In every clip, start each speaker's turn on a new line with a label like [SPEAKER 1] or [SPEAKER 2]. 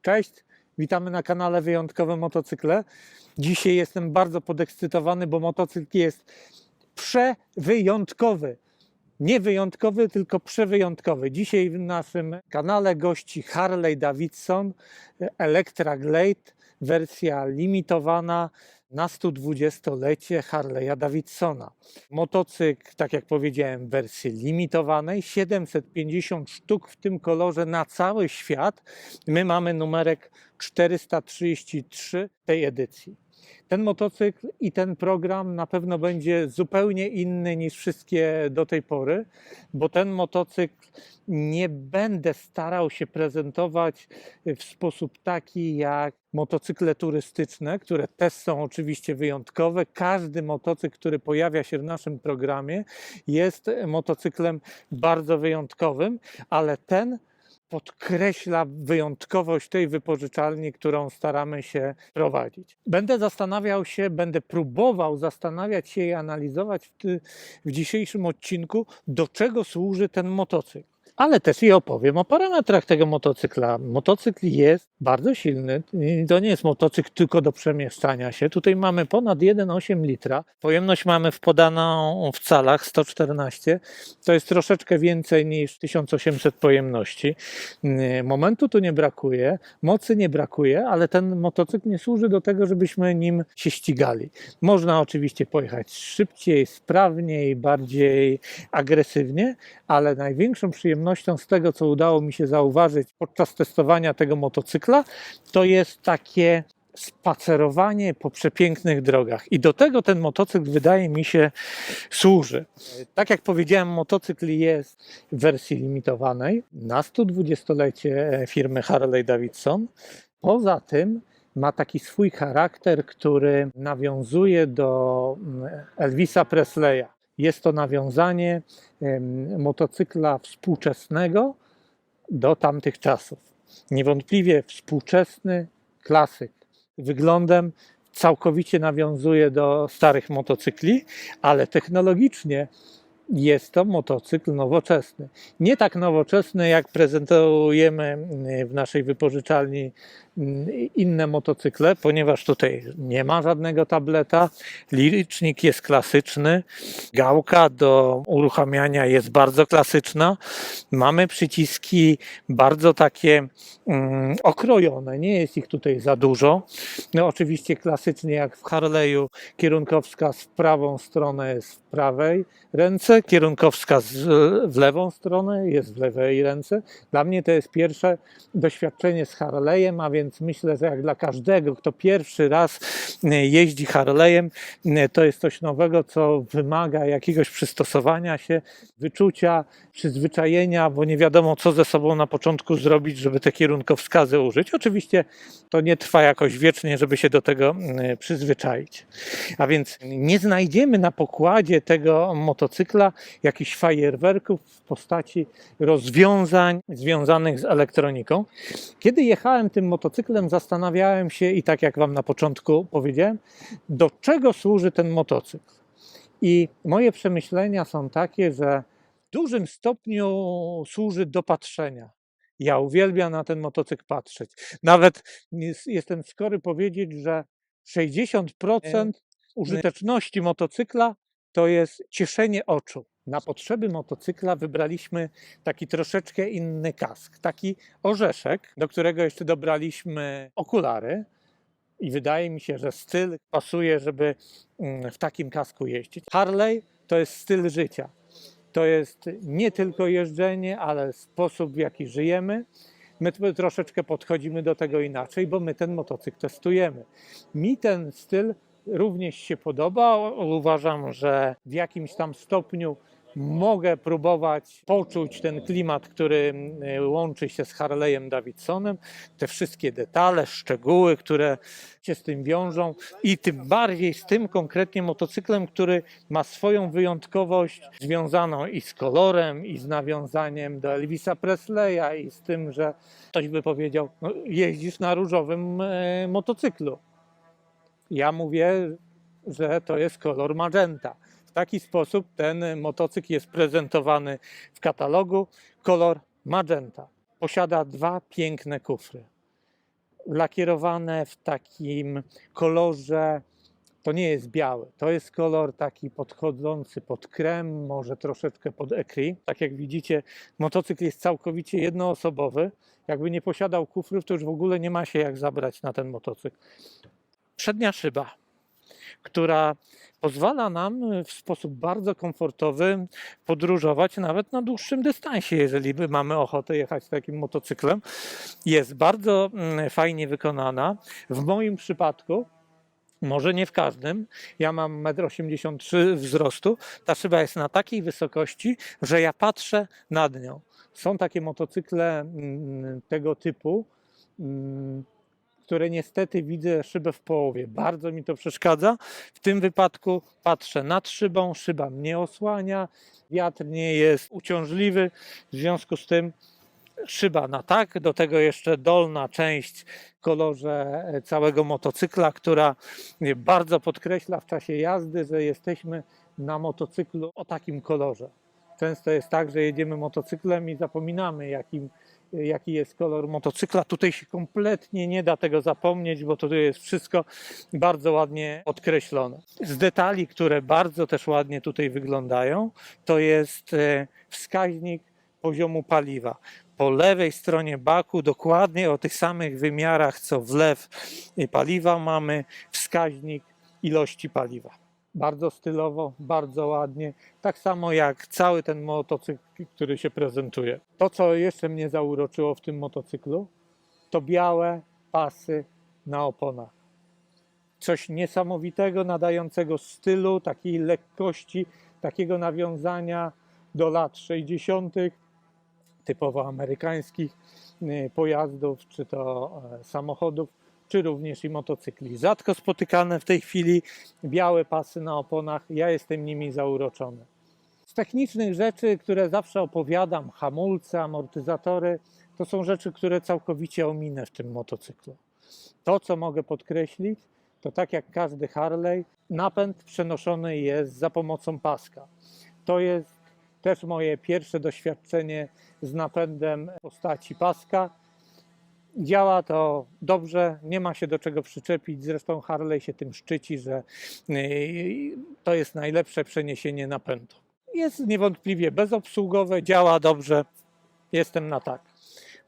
[SPEAKER 1] Cześć, witamy na kanale Wyjątkowe Motocykle. Dzisiaj jestem bardzo podekscytowany, bo motocykl jest przewyjątkowy. Nie wyjątkowy, tylko przewyjątkowy. Dzisiaj w naszym kanale gości Harley Davidson Electra Glade, wersja limitowana na 120-lecie Harley'a Davidsona. Motocykl, tak jak powiedziałem, w wersji limitowanej, 750 sztuk w tym kolorze na cały świat. My mamy numerek 433 tej edycji. Ten motocykl i ten program na pewno będzie zupełnie inny niż wszystkie do tej pory, bo ten motocykl nie będę starał się prezentować w sposób taki jak motocykle turystyczne, które też są oczywiście wyjątkowe. Każdy motocykl, który pojawia się w naszym programie, jest motocyklem bardzo wyjątkowym, ale ten podkreśla wyjątkowość tej wypożyczalni, którą staramy się prowadzić. Będę próbował zastanawiać się i analizować w dzisiejszym odcinku, do czego służy ten motocykl. Ale też i opowiem o parametrach tego motocykla. Motocykl jest bardzo silny. To nie jest motocykl tylko do przemieszczania się. Tutaj mamy ponad 1,8 litra. Pojemność mamy podaną w calach 114. To jest troszeczkę więcej niż 1800 pojemności. Momentu tu nie brakuje, mocy nie brakuje, ale ten motocykl nie służy do tego, żebyśmy nim się ścigali. Można oczywiście pojechać szybciej, sprawniej, bardziej agresywnie, ale największą przyjemnością z tego, co udało mi się zauważyć podczas testowania tego motocykla, to jest takie spacerowanie po przepięknych drogach. I do tego ten motocykl, wydaje mi się, służy. Tak jak powiedziałem, motocykl jest w wersji limitowanej na 120-lecie firmy Harley Davidson. Poza tym ma taki swój charakter, który nawiązuje do Elvisa Presleya. Jest to nawiązanie motocykla współczesnego do tamtych czasów. Niewątpliwie współczesny klasyk. Wyglądem całkowicie nawiązuje do starych motocykli, ale technologicznie jest to motocykl nowoczesny. Nie tak nowoczesny, jak prezentujemy w naszej wypożyczalni inne motocykle, ponieważ tutaj nie ma żadnego tableta, licznik jest klasyczny, gałka do uruchamiania jest bardzo klasyczna, mamy przyciski bardzo takie okrojone, nie jest ich tutaj za dużo. No oczywiście klasycznie jak w Harley'u kierunkowskaz w prawą stronę jest w prawej ręce, kierunkowskaz w lewą stronę jest w lewej ręce. Dla mnie to jest pierwsze doświadczenie z Harley'em, a więc myślę, że jak dla każdego, kto pierwszy raz jeździ Harley'em, to jest coś nowego, co wymaga jakiegoś przystosowania się, wyczucia, przyzwyczajenia, bo nie wiadomo, co ze sobą na początku zrobić, żeby te kierunkowskazy użyć. Oczywiście to nie trwa jakoś wiecznie, żeby się do tego przyzwyczaić. A więc nie znajdziemy na pokładzie tego motocykla jakichś fajerwerków w postaci rozwiązań związanych z elektroniką. Kiedy jechałem tym motocyklem, zastanawiałem się i tak jak Wam na początku powiedziałem, do czego służy ten motocykl. I moje przemyślenia są takie, że w dużym stopniu służy do patrzenia. Ja uwielbiam na ten motocykl patrzeć. Nawet jestem skory powiedzieć, że 60% użyteczności motocykla to jest cieszenie oczu. Na potrzeby motocykla wybraliśmy taki troszeczkę inny kask, taki orzeszek, do którego jeszcze dobraliśmy okulary i wydaje mi się, że styl pasuje, żeby w takim kasku jeździć. Harley to jest styl życia. To jest nie tylko jeżdżenie, ale sposób, w jaki żyjemy. My troszeczkę podchodzimy do tego inaczej, bo my ten motocykl testujemy. Mi ten styl również się podoba. Uważam, że w jakimś tam stopniu mogę próbować poczuć ten klimat, który łączy się z Harley'em Davidsonem, te wszystkie detale, szczegóły, które się z tym wiążą i tym bardziej z tym konkretnie motocyklem, który ma swoją wyjątkowość związaną i z kolorem, i z nawiązaniem do Elvisa Presleya, i z tym, że ktoś by powiedział, no, jeździsz na różowym motocyklu. Ja mówię, że to jest kolor magenta. W taki sposób ten motocykl jest prezentowany w katalogu. Kolor magenta. Posiada dwa piękne kufry. lakierowane w takim kolorze. To nie jest biały, to jest kolor taki podchodzący pod krem, może troszeczkę pod écrit. Tak jak widzicie, motocykl jest całkowicie jednoosobowy. Jakby nie posiadał kufrów, to już w ogóle nie ma się jak zabrać na ten motocykl. Przednia szyba, która pozwala nam w sposób bardzo komfortowy podróżować nawet na dłuższym dystansie, jeżeli mamy ochotę jechać takim motocyklem. Jest bardzo fajnie wykonana. W moim przypadku, może nie w każdym, ja mam 1,83 m wzrostu, ta szyba jest na takiej wysokości, że ja patrzę nad nią. Są takie motocykle tego typu, które niestety widzę szybę w połowie. Bardzo mi to przeszkadza. W tym wypadku patrzę nad szybą, szyba mnie osłania, wiatr nie jest uciążliwy, w związku z tym szyba na tak, do tego jeszcze dolna część w kolorze całego motocykla, która bardzo podkreśla w czasie jazdy, że jesteśmy na motocyklu o takim kolorze. Często jest tak, że jedziemy motocyklem i zapominamy, jaki jest kolor motocykla. Tutaj się kompletnie nie da tego zapomnieć, bo tutaj jest wszystko bardzo ładnie podkreślone. Z detali, które bardzo też ładnie tutaj wyglądają, to jest wskaźnik poziomu paliwa. Po lewej stronie baku, dokładnie o tych samych wymiarach co wlew paliwa, mamy wskaźnik ilości paliwa. Bardzo stylowo, bardzo ładnie, tak samo jak cały ten motocykl, który się prezentuje. To, co jeszcze mnie zauroczyło w tym motocyklu, to białe pasy na oponach. Coś niesamowitego, nadającego stylu, takiej lekkości, takiego nawiązania do lat 60., typowo amerykańskich pojazdów, czy to samochodów, czy również i motocykli. Rzadko spotykane w tej chwili białe pasy na oponach, ja jestem nimi zauroczony. Z technicznych rzeczy, które zawsze opowiadam, hamulce, amortyzatory, to są rzeczy, które całkowicie ominę w tym motocyklu. To, co mogę podkreślić, to tak jak każdy Harley, napęd przenoszony jest za pomocą paska. To jest też moje pierwsze doświadczenie z napędem w postaci paska. Działa to dobrze, nie ma się do czego przyczepić, zresztą Harley się tym szczyci, że to jest najlepsze przeniesienie napędu. Jest niewątpliwie bezobsługowe, działa dobrze, jestem na tak.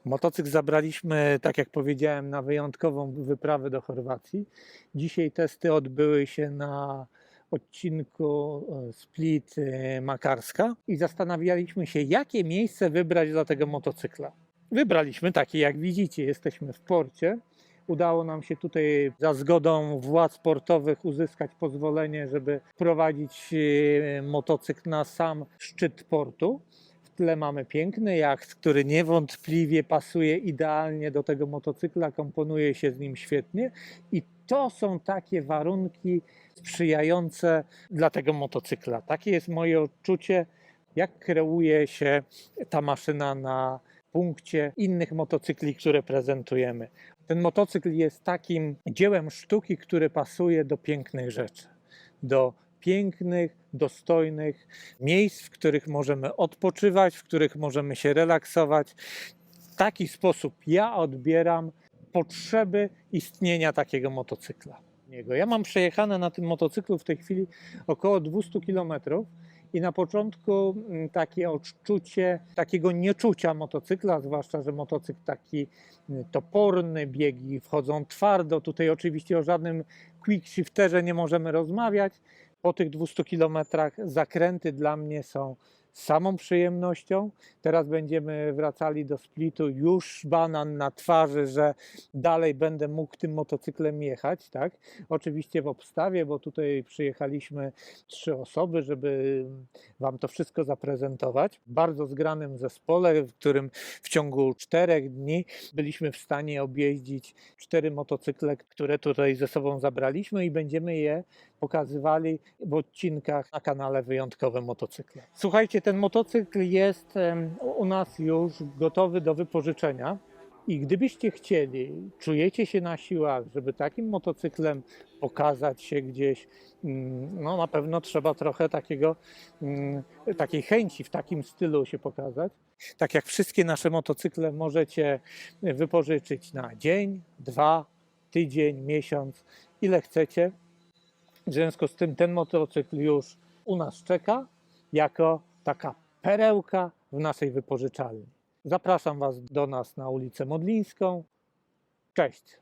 [SPEAKER 1] Motocykl zabraliśmy, tak jak powiedziałem, na wyjątkową wyprawę do Chorwacji. Dzisiaj testy odbyły się na odcinku Split-Makarska i zastanawialiśmy się, jakie miejsce wybrać dla tego motocykla. Wybraliśmy takie, jak widzicie, jesteśmy w porcie. Udało nam się tutaj za zgodą władz portowych uzyskać pozwolenie, żeby prowadzić motocykl na sam szczyt portu. W tle mamy piękny jacht, który niewątpliwie pasuje idealnie do tego motocykla, komponuje się z nim świetnie i to są takie warunki sprzyjające dla tego motocykla. Takie jest moje odczucie, jak kreuje się ta maszyna na punkcie innych motocykli, które prezentujemy. Ten motocykl jest takim dziełem sztuki, które pasuje do pięknych rzeczy, do pięknych, dostojnych miejsc, w których możemy odpoczywać, w których możemy się relaksować. W taki sposób ja odbieram potrzeby istnienia takiego motocykla. Ja mam przejechane na tym motocyklu w tej chwili około 200 km. I na początku takie odczucie takiego nieczucia motocykla, zwłaszcza, że motocykl taki toporny, biegi wchodzą twardo. Tutaj oczywiście o żadnym quick shifterze nie możemy rozmawiać. Po tych 200 km zakręty dla mnie są samą przyjemnością. Teraz będziemy wracali do Splitu, już banan na twarzy, że dalej będę mógł tym motocyklem jechać, tak? Oczywiście w obstawie, bo tutaj przyjechaliśmy 3 osoby, żeby Wam to wszystko zaprezentować. W bardzo zgranym zespole, w którym w ciągu 4 dni byliśmy w stanie objeździć 4 motocykle, które tutaj ze sobą zabraliśmy i będziemy je pokazywali w odcinkach na kanale Wyjątkowe Motocykle. Słuchajcie, ten motocykl jest u nas już gotowy do wypożyczenia. I gdybyście chcieli, czujecie się na siłach, żeby takim motocyklem pokazać się gdzieś, no na pewno trzeba trochę takiej chęci w takim stylu się pokazać. Tak jak wszystkie nasze motocykle możecie wypożyczyć na dzień, 2, tydzień, miesiąc, ile chcecie. W związku z tym ten motocykl już u nas czeka jako taka perełka w naszej wypożyczalni. Zapraszam Was do nas na ulicę Modlińską. Cześć!